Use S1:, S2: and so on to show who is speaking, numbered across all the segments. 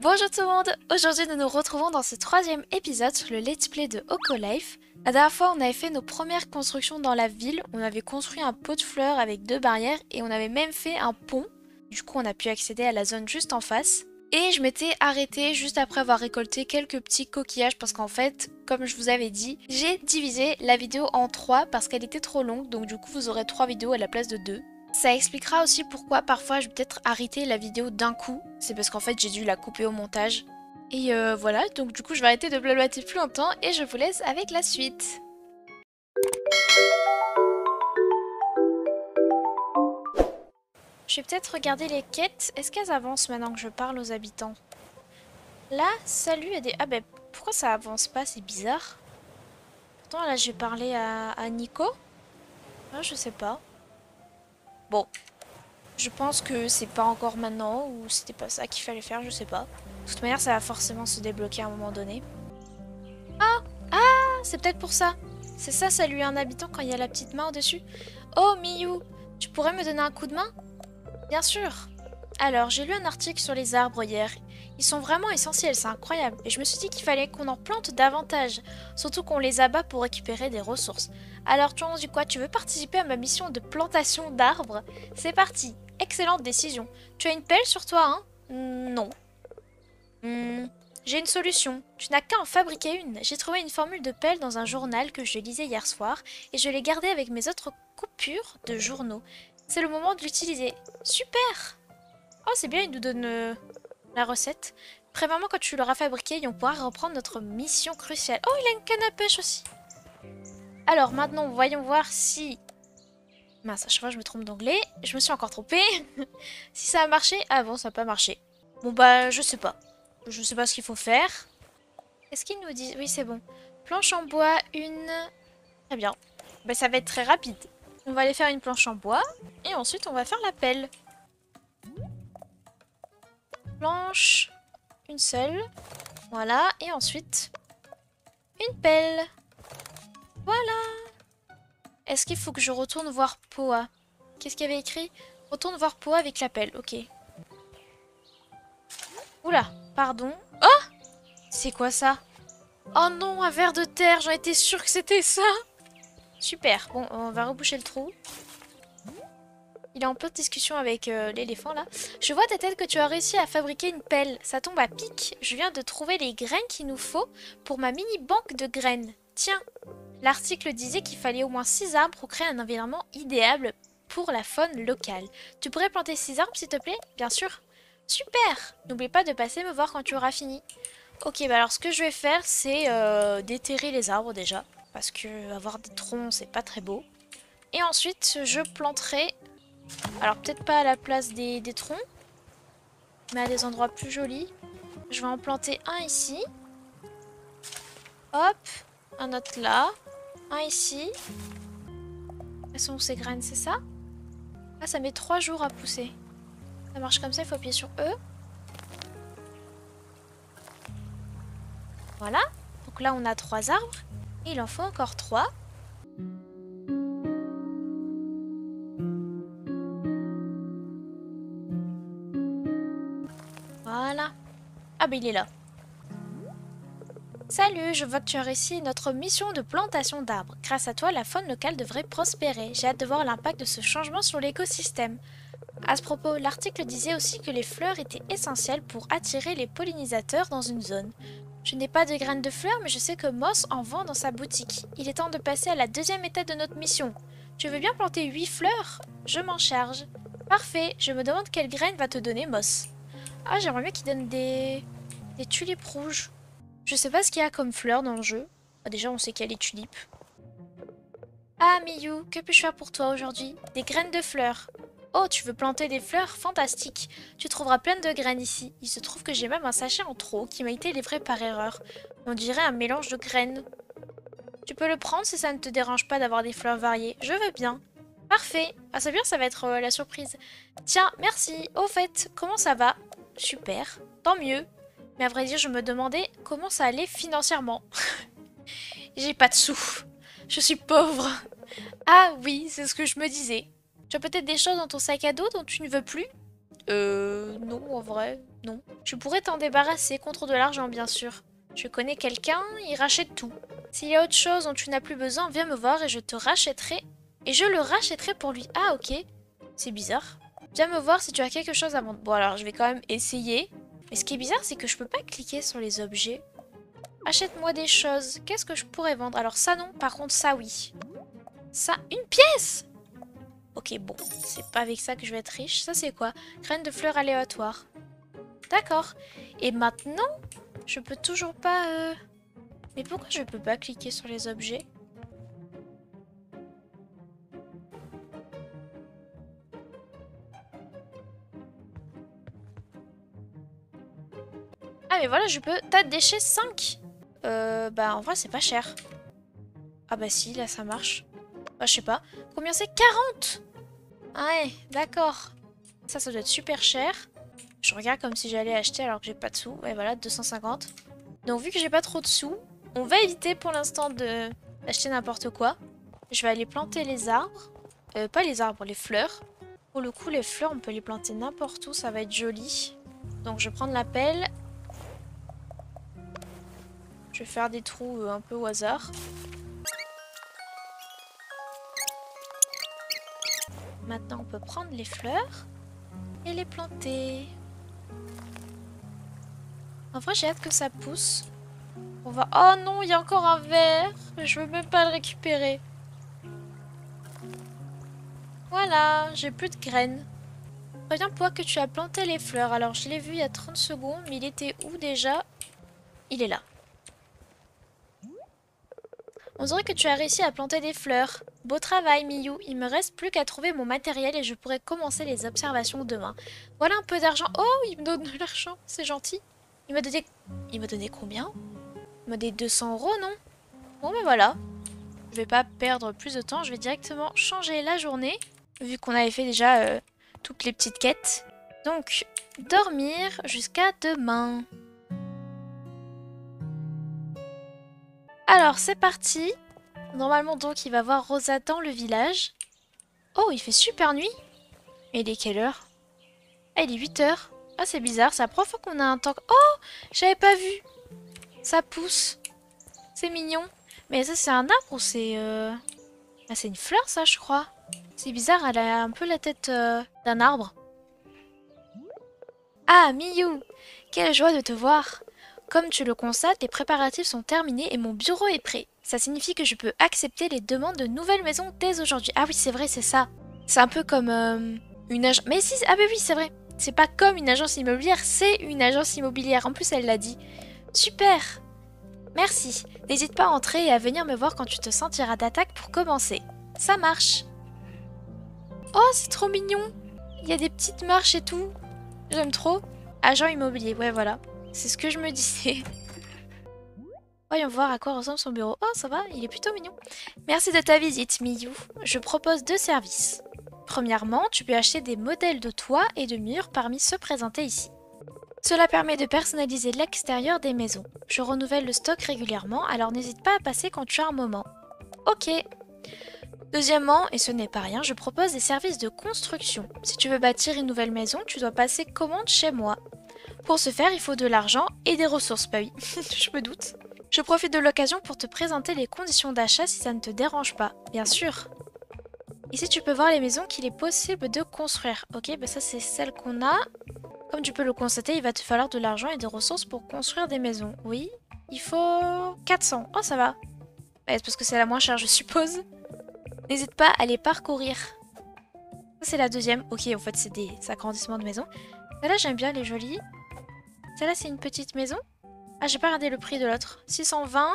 S1: Bonjour tout le monde, aujourd'hui nous nous retrouvons dans ce troisième épisode sur le let's play de Hoko Life. La dernière fois on avait fait nos premières constructions dans la ville, on avait construit un pot de fleurs avec 2 barrières et on avait même fait un pont. Du coup on a pu accéder à la zone juste en face. Et je m'étais arrêtée juste après avoir récolté quelques petits coquillages parce qu'en fait, comme je vous avais dit, j'ai divisé la vidéo en 3 parce qu'elle était trop longue, donc du coup vous aurez 3 vidéos à la place de 2. Ça expliquera aussi pourquoi parfois je vais peut-être arrêter la vidéo d'un coup. C'est parce qu'en fait j'ai dû la couper au montage. Et voilà, donc du coup je vais arrêter de blablater plus longtemps et je vous laisse avec la suite. Je vais peut-être regarder les quêtes. Est-ce qu'elles avancent maintenant que je parle aux habitants? Là, salut à des... Ah ben, pourquoi ça avance pas? C'est bizarre. Pourtant là j'ai parlé à Nico. Ah, je sais pas. Bon, je pense que c'est pas encore maintenant ou c'était pas ça qu'il fallait faire, je sais pas. De toute manière, ça va forcément se débloquer à un moment donné. Ah, ah, c'est peut-être pour ça. C'est ça, saluer un habitant quand il y a la petite main au-dessus. Oh, Miyu, tu pourrais me donner un coup de main? Bien sûr. Alors, j'ai lu un article sur les arbres hier. Ils sont vraiment essentiels, c'est incroyable. Et je me suis dit qu'il fallait qu'on en plante davantage. Surtout qu'on les abat pour récupérer des ressources. Alors, tu en dis quoi? Tu veux participer à ma mission de plantation d'arbres? C'est parti. Excellente décision. Tu as une pelle sur toi, hein? Non. J'ai une solution. Tu n'as qu'à en fabriquer une. J'ai trouvé une formule de pelle dans un journal que je lisais hier soir et je l'ai gardée avec mes autres coupures de journaux. C'est le moment de l'utiliser. Super! Oh, c'est bien, il nous donne la recette. Préviens-moi quand tu l'auras fabriquée et on pourra reprendre notre mission cruciale. Oh, il a une canne à pêche aussi. Alors maintenant, voyons voir si... Mince, à chaque fois je me trompe d'onglet. Je me suis encore trompée. Si ça a marché... Ah bon, ça n'a pas marché. Bon bah, je sais pas. Je sais pas ce qu'il faut faire. Qu'est-ce qu'il nous dit? Oui, c'est bon. Planche en bois, une... Très bien. Bah, ça va être très rapide. On va aller faire une planche en bois. Et ensuite, on va faire la pelle. Planche. Une seule. Voilà. Et ensuite, une pelle. Voilà. Est-ce qu'il faut que je retourne voir Poa? Qu'est-ce qu'il y avait écrit? Retourne voir Poa avec la pelle. Ok. Oula. Pardon. Oh! C'est quoi ça? Oh non, un ver de terre. J'en étais sûre que c'était ça. Super. Bon, on va reboucher le trou. Il est en pleine discussion avec l'éléphant là. Je vois ta tête que tu as réussi à fabriquer une pelle. Ça tombe à pic. Je viens de trouver les graines qu'il nous faut pour ma mini banque de graines. Tiens, l'article disait qu'il fallait au moins 6 arbres pour créer un environnement idéal pour la faune locale. Tu pourrais planter 6 arbres s'il te plaît? Bien sûr. Super! N'oublie pas de passer me voir quand tu auras fini. Ok, bah alors ce que je vais faire c'est déterrer les arbres déjà. Parce que avoir des troncs c'est pas très beau. Et ensuite je planterai... Alors peut-être pas à la place des troncs, mais à des endroits plus jolis. Je vais en planter un ici. Hop, un autre là. Un ici. Elles sont où ces graines, c'est ça? Ah, ça met 3 jours à pousser. Ça marche comme ça, il faut appuyer sur E. Voilà. Donc là, on a 3 arbres. Et il en faut encore 3. Voilà. Ah bah il est là. Salut, je vois que tu as réussi notre mission de plantation d'arbres. Grâce à toi, la faune locale devrait prospérer. J'ai hâte de voir l'impact de ce changement sur l'écosystème. À ce propos, l'article disait aussi que les fleurs étaient essentielles pour attirer les pollinisateurs dans une zone. Je n'ai pas de graines de fleurs, mais je sais que Moss en vend dans sa boutique. Il est temps de passer à la deuxième étape de notre mission. Tu veux bien planter 8 fleurs? Je m'en charge. Parfait, je me demande quelle graine va te donner Moss. Ah, j'aimerais bien qu'il donne des tulipes rouges. Je sais pas ce qu'il y a comme fleurs dans le jeu. Ah, déjà, on sait qu'il y a les tulipes. Ah, Miyu, que puis-je faire pour toi aujourd'hui? Des graines de fleurs. Oh, tu veux planter des fleurs? Fantastique. Tu trouveras plein de graines ici. Il se trouve que j'ai même un sachet en trop qui m'a été livré par erreur. On dirait un mélange de graines. Tu peux le prendre si ça ne te dérange pas d'avoir des fleurs variées. Je veux bien. Parfait. Ah, c'est bien, ça va être la surprise. Tiens, merci. Au fait, comment ça va? Super. Tant mieux. Mais à vrai dire, je me demandais comment ça allait financièrement. J'ai pas de sous. Je suis pauvre. Ah oui, c'est ce que je me disais. Tu as peut-être des choses dans ton sac à dos dont tu ne veux plus? Non, en vrai, non. Tu pourrais t'en débarrasser contre de l'argent, bien sûr. Je connais quelqu'un, il rachète tout. S'il y a autre chose dont tu n'as plus besoin, viens me voir et je te rachèterai. Et je le rachèterai pour lui. Ah, ok. C'est bizarre. Viens me voir si tu as quelque chose à vendre. Bon, alors, je vais quand même essayer. Mais ce qui est bizarre, c'est que je peux pas cliquer sur les objets. Achète-moi des choses. Qu'est-ce que je pourrais vendre? Alors, ça, non. Par contre, ça, oui. Ça, une pièce! Ok, bon. C'est pas avec ça que je vais être riche. Ça, c'est quoi? Graines de fleurs aléatoires. D'accord. Et maintenant, je peux toujours pas... Mais pourquoi je peux pas cliquer sur les objets? Ah mais voilà, je peux... T'as déchet 5. Bah en vrai c'est pas cher. Ah bah si, là ça marche. Bah je sais pas. Combien c'est? 40. Ah ouais, d'accord. Ça doit être super cher. Je regarde comme si j'allais acheter alors que j'ai pas de sous. Ouais voilà, 250. Donc vu que j'ai pas trop de sous, on va éviter pour l'instant d'acheter n'importe quoi. Je vais aller planter les arbres. Pas les arbres, les fleurs. Pour le coup, les fleurs, on peut les planter n'importe où, ça va être joli. Donc je vais prendre la pelle. Je vais faire des trous un peu au hasard. Maintenant, on peut prendre les fleurs et les planter. En vrai, j'ai hâte que ça pousse. On va... Oh non, il y a encore un verre. Je veux même pas le récupérer. Voilà, j'ai plus de graines. Reviens pour voir que tu as planté les fleurs. Alors, je l'ai vu il y a 30 secondes, mais il était où déjà? Il est là. On dirait que tu as réussi à planter des fleurs. Beau travail, Miyu. Il me reste plus qu'à trouver mon matériel et je pourrai commencer les observations demain. Voilà un peu d'argent. Oh, il me donne de l'argent. C'est gentil. Il m'a donné... Il m'a donné combien? Il m'a donné 200 euros, non? Bon, ben voilà. Je vais pas perdre plus de temps. Je vais directement changer la journée. Vu qu'on avait fait déjà toutes les petites quêtes. Donc, dormir jusqu'à demain. Alors, c'est parti. Normalement, donc, il va voir Rosa dans le village. Oh, il fait super nuit. Et il est quelle heure? Ah, il est 8 heures. Ah, c'est bizarre. C'est la première fois qu'on a un temps... Oh, j'avais pas vu. Ça pousse. C'est mignon. Mais ça, c'est un arbre ou c'est... Ah, c'est une fleur, ça, je crois. C'est bizarre, elle a un peu la tête d'un arbre. Ah, Miyu, quelle joie de te voir. Comme tu le constates, les préparatifs sont terminés et mon bureau est prêt. Ça signifie que je peux accepter les demandes de nouvelles maisons dès aujourd'hui. Ah oui, c'est vrai, c'est ça. C'est un peu comme une agence... Mais si, ah bah oui, c'est vrai. C'est pas comme une agence immobilière, c'est une agence immobilière. En plus, elle l'a dit. Super. Merci. N'hésite pas à entrer et à venir me voir quand tu te sentiras d'attaque pour commencer. Ça marche. Oh, c'est trop mignon. Il y a des petites marches et tout. J'aime trop. Agent immobilier, ouais, voilà. C'est ce que je me disais. Voyons voir à quoi ressemble son bureau. Oh, ça va, il est plutôt mignon. Merci de ta visite, Miyu. Je propose 2 services. Premièrement, tu peux acheter des modèles de toits et de murs parmi ceux présentés ici. Cela permet de personnaliser l'extérieur des maisons. Je renouvelle le stock régulièrement, alors n'hésite pas à passer quand tu as un moment. Ok. Deuxièmement, et ce n'est pas rien, je propose des services de construction. Si tu veux bâtir une nouvelle maison, tu dois passer commande chez moi. Pour ce faire, il faut de l'argent et des ressources. Bah oui, je me doute. Je profite de l'occasion pour te présenter les conditions d'achat si ça ne te dérange pas. Bien sûr. Ici, tu peux voir les maisons qu'il est possible de construire. Ok, bah ça c'est celle qu'on a. Comme tu peux le constater, il va te falloir de l'argent et des ressources pour construire des maisons. Oui, il faut 400. Oh, ça va. Ouais, c'est parce que c'est la moins chère, je suppose. N'hésite pas à les parcourir. Ça, c'est la deuxième. Ok, en fait, c'est des agrandissements de maisons. Celle-là, j'aime bien, les jolies. Celle-là, c'est une petite maison. Ah, j'ai pas regardé le prix de l'autre. 620.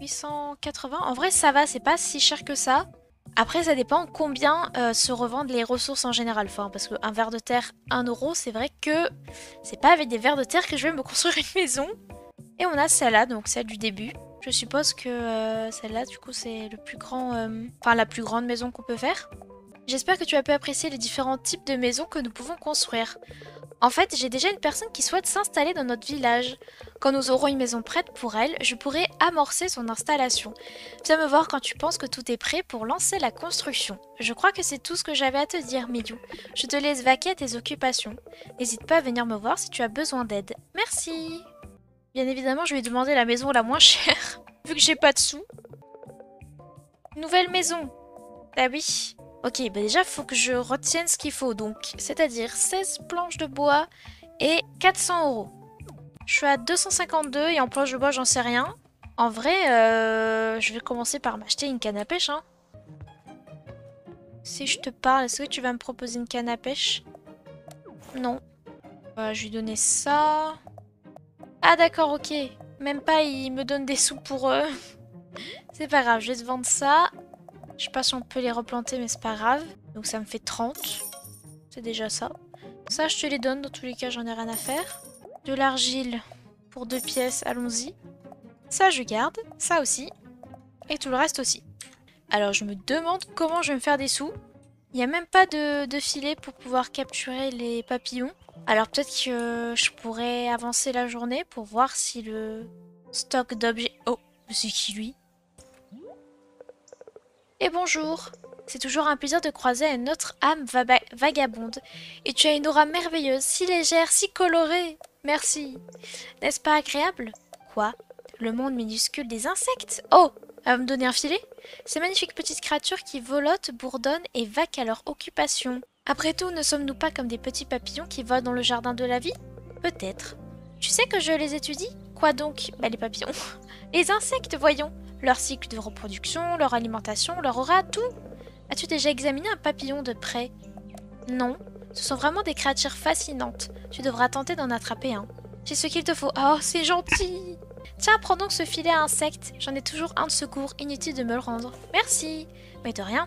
S1: 880. En vrai, ça va, c'est pas si cher que ça. Après, ça dépend combien se revendent les ressources en général. Enfin, parce qu'un ver de terre, 1 euro, c'est vrai que c'est pas avec des vers de terre que je vais me construire une maison. Et on a celle-là, donc celle du début. Je suppose que celle-là, du coup, c'est le plus grand... Enfin, la plus grande maison qu'on peut faire. J'espère que tu as pu apprécier les différents types de maisons que nous pouvons construire. En fait, j'ai déjà une personne qui souhaite s'installer dans notre village. Quand nous aurons une maison prête pour elle, je pourrai amorcer son installation. Viens me voir quand tu penses que tout est prêt pour lancer la construction. Je crois que c'est tout ce que j'avais à te dire, Miyu. Je te laisse vaquer à tes occupations. N'hésite pas à venir me voir si tu as besoin d'aide. Merci. Bien évidemment, je vais demander la maison la moins chère, vu que j'ai pas de sous. Nouvelle maison. Ah oui. Ok, bah déjà, faut que je retienne ce qu'il faut, donc. C'est-à-dire 16 planches de bois et 400 euros. Je suis à 252 et en planches de bois, j'en sais rien. En vrai, je vais commencer par m'acheter une canne à pêche, hein. Si je te parle, est-ce que tu vas me proposer une canne à pêche? Non. Je vais lui donner ça. Ah d'accord, ok. Même pas, il me donne des sous pour eux. C'est pas grave, je vais te vendre ça. Je sais pas si on peut les replanter, mais c'est pas grave. Donc ça me fait 30. C'est déjà ça. Ça, je te les donne. Dans tous les cas, j'en ai rien à faire. De l'argile pour 2 pièces, allons-y. Ça, je garde. Ça aussi. Et tout le reste aussi. Alors, je me demande comment je vais me faire des sous. Il n'y a même pas de filet pour pouvoir capturer les papillons. Alors, peut-être que je pourrais avancer la journée pour voir si le stock d'objets... Oh, c'est qui lui? Et bonjour, c'est toujours un plaisir de croiser une autre âme vagabonde. Et tu as une aura merveilleuse, si légère, si colorée. Merci. N'est-ce pas agréable? Quoi? Le monde minuscule des insectes? Oh, elle va me donner un filet? Ces magnifiques petites créatures qui volottent, bourdonnent et vaquent à leur occupation. Après tout, ne sommes-nous pas comme des petits papillons qui volent dans le jardin de la vie? Peut-être. Tu sais que je les étudie? Quoi donc? Bah les papillons. Les insectes, voyons. Leur cycle de reproduction, leur alimentation, leur aura, tout. As-tu déjà examiné un papillon de près? Non. Ce sont vraiment des créatures fascinantes. Tu devras tenter d'en attraper un. J'ai ce qu'il te faut. Oh, c'est gentil. Tiens, prends donc ce filet à insectes. J'en ai toujours un de secours, inutile de me le rendre. Merci. Mais de rien.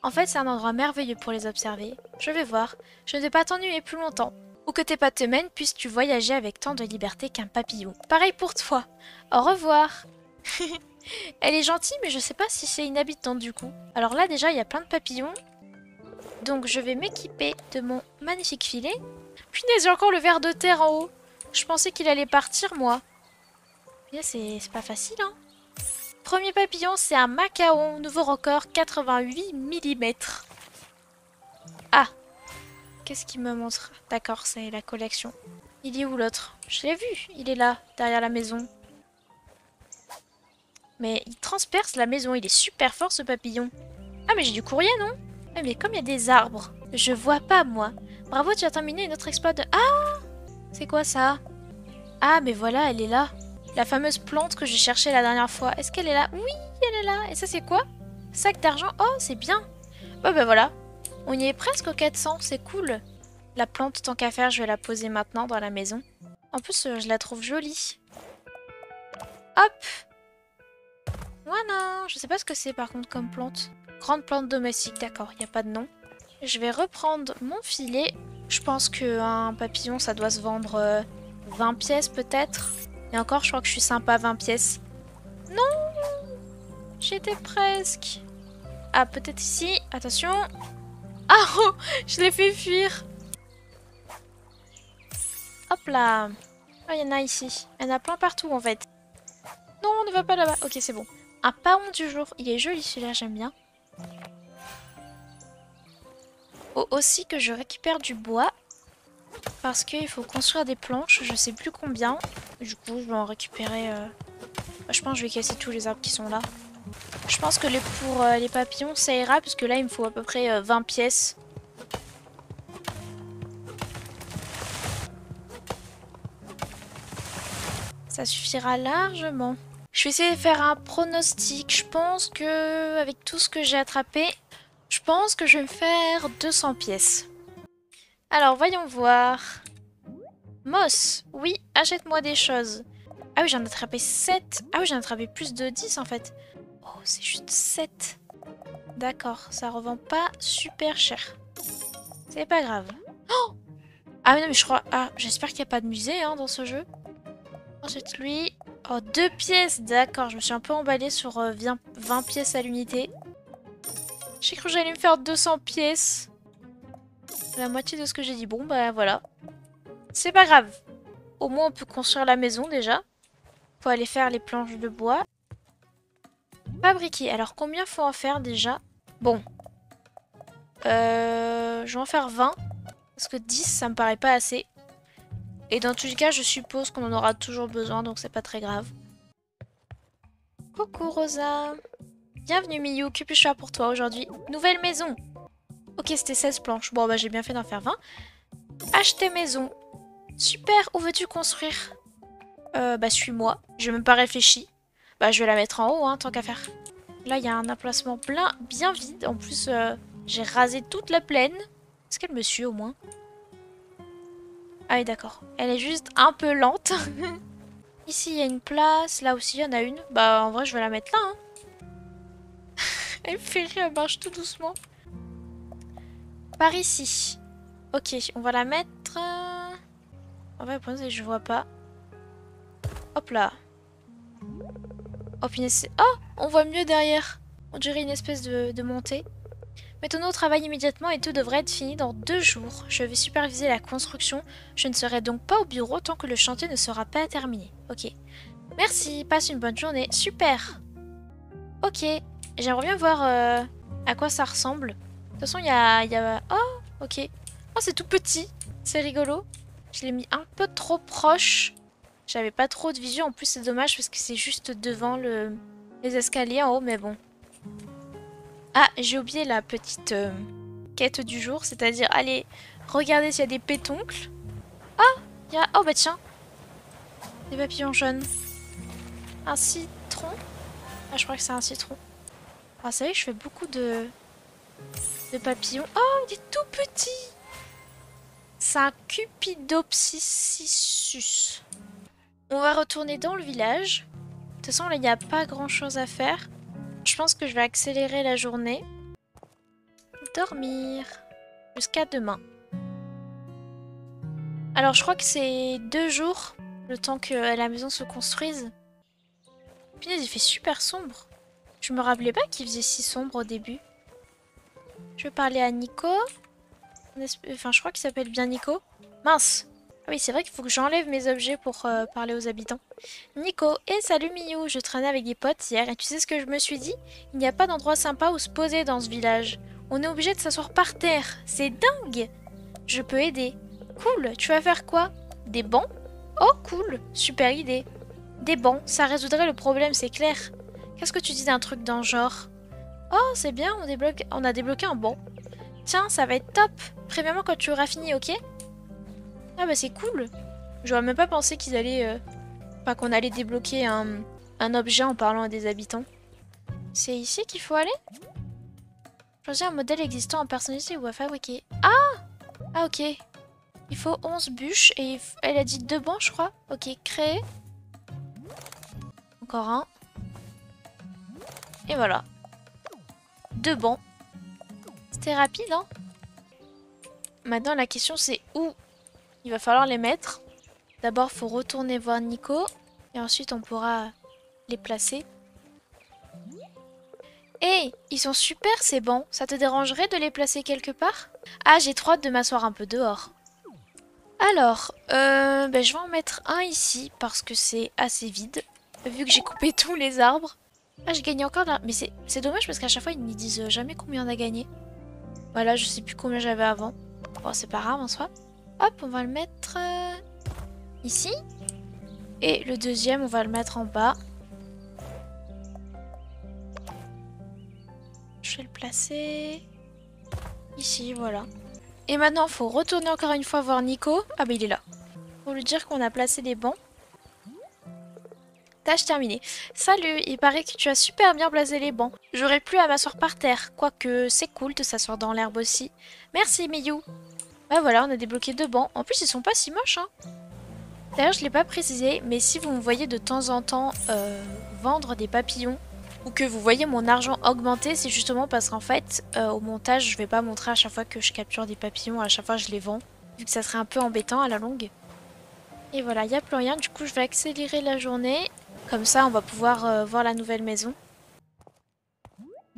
S1: En fait, c'est un endroit merveilleux pour les observer. Je vais voir. Je ne vais pas t'ennuyer plus longtemps. Où que tes pas te mènent, puisses-tu voyager avec tant de liberté qu'un papillon. Pareil pour toi. Au revoir. Elle est gentille, mais je sais pas si c'est une habitante du coup. Alors là, déjà, il y a plein de papillons. Donc, je vais m'équiper de mon magnifique filet. Punaise, j'ai encore le ver de terre en haut. Je pensais qu'il allait partir, moi. C'est pas facile, hein. Premier papillon, c'est un macaron. Nouveau record, 88 mm. Ah. Qu'est-ce qu'il me montre? D'accord, c'est la collection. Il est où l'autre? Je l'ai vu. Il est là, derrière la maison. Mais il transperce la maison, il est super fort ce papillon. Ah mais j'ai du courrier non? Ah mais comme il y a des arbres, je vois pas moi. Bravo, tu as terminé une autre exploit de... Ah! C'est quoi ça? Ah mais voilà, elle est là. La fameuse plante que j'ai cherchée la dernière fois. Est-ce qu'elle est là? Oui, elle est là. Et ça c'est quoi? Sac d'argent. Oh, c'est bien. Oh bah voilà. On y est presque au 400, c'est cool. La plante, tant qu'à faire, je vais la poser maintenant dans la maison. En plus, je la trouve jolie. Hop! Voilà, je sais pas ce que c'est par contre comme plante. Grande plante domestique, d'accord, il n'y a pas de nom. Je vais reprendre mon filet. Je pense qu'un papillon, ça doit se vendre 20 pièces peut-être. Et encore, je crois que je suis sympa, 20 pièces. Non! J'étais presque. Ah, peut-être ici. Attention. Ah, oh, je l'ai fait fuir. Hop là. Oh, il y en a ici. Il y en a plein partout en fait. Non, on ne va pas là-bas. Ok, c'est bon. Un paon du jour. Il est joli celui-là, j'aime bien. Faut aussi que je récupère du bois. Parce qu'il faut construire des planches. Je sais plus combien. Du coup, je vais en récupérer... Je pense que je vais casser tous les arbres qui sont là. Je pense que pour les papillons, ça ira. Parce que là, il me faut à peu près 20 pièces. Ça suffira largement. Je vais essayer de faire un pronostic. Je pense que, avec tout ce que j'ai attrapé, je pense que je vais me faire 200 pièces. Alors, voyons voir. Moss, oui, achète-moi des choses. Ah oui, j'en ai attrapé 7. Ah oui, j'en ai attrapé plus de 10 en fait. Oh, c'est juste 7. D'accord, ça revend pas super cher. C'est pas grave. Oh, ah non, mais je crois... Ah, j'espère qu'il n'y a pas de musée hein, dans ce jeu. Ensuite, lui... Oh, 2 pièces, d'accord. Je me suis un peu emballée sur 20 pièces à l'unité. Je J'ai cru que j'allais me faire 200 pièces. La moitié de ce que j'ai dit. Bon, bah voilà. C'est pas grave. Au moins, on peut construire la maison déjà. Faut aller faire les planches de bois. Fabriquer. Alors, combien faut en faire déjà? Bon. Je vais en faire 20. Parce que 10, ça me paraît pas assez. Et dans tous les cas, je suppose qu'on en aura toujours besoin, donc c'est pas très grave. Coucou Rosa. Bienvenue Miyu, que puis-je faire pour toi aujourd'hui? Nouvelle maison. Ok, c'était 16 planches. Bon, bah j'ai bien fait d'en faire 20. Acheter maison. Super, où veux-tu construire? Bah suis-moi. J'ai même pas réfléchi. Bah je vais la mettre en haut, hein, tant qu'à faire. Là, il y a un emplacement plein, bien vide. En plus, j'ai rasé toute la plaine. Est-ce qu'elle me suit au moins? Ah oui, d'accord. Elle est juste un peu lente. Ici, il y a une place. Là aussi, il y en a une. Bah, en vrai, je vais la mettre là. Hein. Elle me fait rire, elle marche tout doucement. Par ici. Ok, on va la mettre... En vrai, le problème, c'est que je vois pas. Hop là. Oh, punaise. Oh, on voit mieux derrière. On dirait une espèce de montée. Mettons-nous au travail immédiatement et tout devrait être fini dans 2 jours. Je vais superviser la construction. Je ne serai donc pas au bureau tant que le chantier ne sera pas terminé. Ok. Merci, passe une bonne journée. Super. Ok. J'aimerais bien voir à quoi ça ressemble. De toute façon, il y a... Oh, ok. Oh, c'est tout petit. C'est rigolo. Je l'ai mis un peu trop proche. J'avais pas trop de visu. En plus, c'est dommage parce que c'est juste devant les escaliers en haut, mais bon. Ah, j'ai oublié la petite quête du jour, c'est-à-dire aller regarder s'il y a des pétoncles. Ah, il y a... Oh bah tiens, des papillons jaunes. Un citron. Ah, je crois que c'est un citron. Ah, c'est vrai que je fais beaucoup de papillons. Oh, il est tout petit. C'est un Cupidopsisus. On va retourner dans le village. De toute façon, là, il n'y a pas grand-chose à faire. Je pense que je vais accélérer la journée. Dormir. Jusqu'à demain. Alors, je crois que c'est 2 jours, le temps que la maison se construise. Punaise, il fait super sombre. Je me rappelais pas qu'il faisait si sombre au début. Je vais parler à Nico. Enfin, je crois qu'il s'appelle bien Nico. Mince. Ah oui, c'est vrai qu'il faut que j'enlève mes objets pour parler aux habitants. Nico, salut Miyu, je traînais avec des potes hier et tu sais ce que je me suis dit? Il n'y a pas d'endroit sympa où se poser dans ce village. On est obligé de s'asseoir par terre. C'est dingue! Je peux aider. Cool, tu vas faire quoi? Des bancs? Oh cool, super idée. Des bancs, ça résoudrait le problème, c'est clair. Qu'est-ce que tu dis d'un truc dans le genre? Oh, c'est bien, on a débloqué un banc. Tiens, ça va être top. Préviens-moi quand tu auras fini, ok? Ah bah c'est cool. J'aurais même pas pensé qu'ils allaient... Enfin, qu'on allait débloquer un objet en parlant à des habitants. C'est ici qu'il faut aller? Choisir un modèle existant en personnalisé ou à fabriquer. Ah! Ah ok. Il faut 11 bûches et elle a dit 2 bancs je crois. Ok, créer. Encore un. Et voilà. 2 bancs. C'était rapide hein? Maintenant la question c'est où il va falloir les mettre. D'abord faut retourner voir Nico. Et ensuite on pourra les placer. Hey, ils sont super ces bancs. Ça te dérangerait de les placer quelque part? Ah, j'ai trop hâte de m'asseoir un peu dehors. Alors, ben, je vais en mettre un ici parce que c'est assez vide. Vu que j'ai coupé tous les arbres. Ah, j'ai gagné encore mais c'est dommage parce qu'à chaque fois, ils ne disent jamais combien on a gagné. Voilà, je sais plus combien j'avais avant. Bon, c'est pas grave en soi. Hop, on va le mettre ici. Et le deuxième, on va le mettre en bas. Je vais le placer ici, voilà. Et maintenant, il faut retourner encore une fois voir Nico. Ah bah il est là. Pour lui dire qu'on a placé les bancs. Tâche terminée. Salut, il paraît que tu as super bien placé les bancs. J'aurais plus à m'asseoir par terre. Quoique, c'est cool de s'asseoir dans l'herbe aussi. Merci Miyu. Bah voilà, on a débloqué 2 bancs. En plus, ils sont pas si moches, hein. D'ailleurs, je l'ai pas précisé, mais si vous me voyez de temps en temps vendre des papillons, ou que vous voyez mon argent augmenter, c'est justement parce qu'en fait, au montage, je vais pas montrer à chaque fois que je capture des papillons, à chaque fois je les vends, vu que ça serait un peu embêtant à la longue. Et voilà, il n'y a plus rien, du coup je vais accélérer la journée, comme ça on va pouvoir voir la nouvelle maison.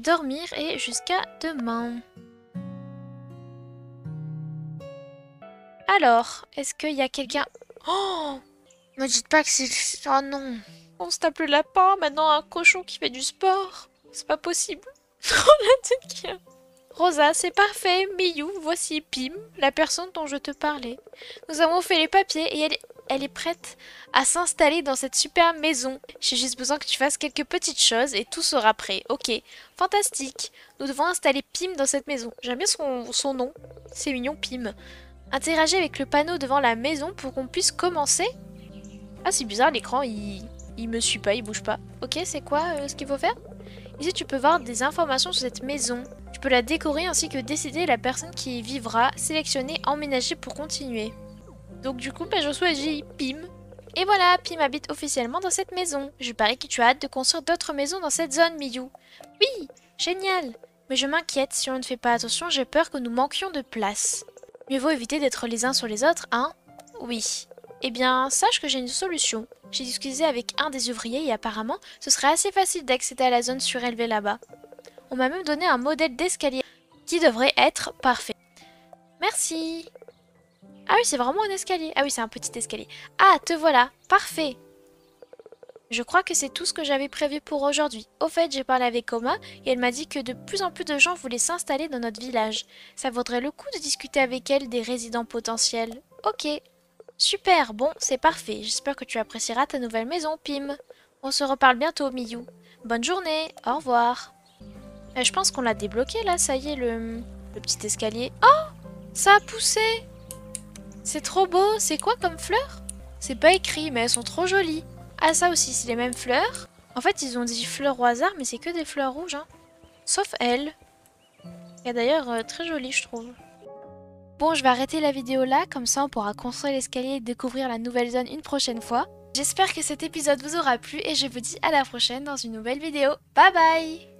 S1: dormir et jusqu'à demain. Alors, est-ce qu'il y a quelqu'un... Oh! Me dites pas que c'est... Oh non! On se tape le lapin, maintenant un cochon qui fait du sport. C'est pas possible. Oh la tête qu'il y a. Rosa, c'est parfait. Miyu, voici Pim, la personne dont je te parlais. Nous avons fait les papiers et elle est prête à s'installer dans cette super maison. J'ai juste besoin que tu fasses quelques petites choses et tout sera prêt. Ok, fantastique. Nous devons installer Pim dans cette maison. J'aime bien son nom. C'est mignon, Pim. Interagis avec le panneau devant la maison pour qu'on puisse commencer. Ah, c'est bizarre, l'écran, il me suit pas, il bouge pas. Ok, c'est quoi ce qu'il faut faire? Ici, tu peux voir des informations sur cette maison. Tu peux la décorer ainsi que décider la personne qui y vivra, sélectionner, emménager pour continuer. Donc du coup, je choisis Pim. Et voilà, Pim habite officiellement dans cette maison. Je parie que tu as hâte de construire d'autres maisons dans cette zone, Miyu. Oui, génial. Mais je m'inquiète, si on ne fait pas attention, j'ai peur que nous manquions de place. Mieux vaut éviter d'être les uns sur les autres, hein? Oui. Eh bien, sache que j'ai une solution. J'ai discuté avec un des ouvriers et apparemment, ce serait assez facile d'accéder à la zone surélevée là-bas. On m'a même donné un modèle d'escalier qui devrait être parfait. Merci. Ah oui, c'est vraiment un escalier. Ah oui, c'est un petit escalier. Ah, te voilà. Parfait. Je crois que c'est tout ce que j'avais prévu pour aujourd'hui. Au fait, j'ai parlé avec Oma et elle m'a dit que de plus en plus de gens voulaient s'installer dans notre village. Ça vaudrait le coup de discuter avec elle des résidents potentiels. Ok. Super, bon, c'est parfait. J'espère que tu apprécieras ta nouvelle maison, Pim. On se reparle bientôt, Miyu. Bonne journée, au revoir. Je pense qu'on l'a débloqué là, ça y est, le petit escalier. Oh, ça a poussé. C'est trop beau, c'est quoi comme fleurs? C'est pas écrit, mais elles sont trop jolies. Ah, ça aussi, c'est les mêmes fleurs. En fait, ils ont dit fleurs au hasard, mais c'est que des fleurs rouges, hein. Sauf elle. Elle est d'ailleurs très jolie, je trouve. Bon, je vais arrêter la vidéo là, comme ça on pourra construire l'escalier et découvrir la nouvelle zone une prochaine fois. J'espère que cet épisode vous aura plu et je vous dis à la prochaine dans une nouvelle vidéo. Bye bye!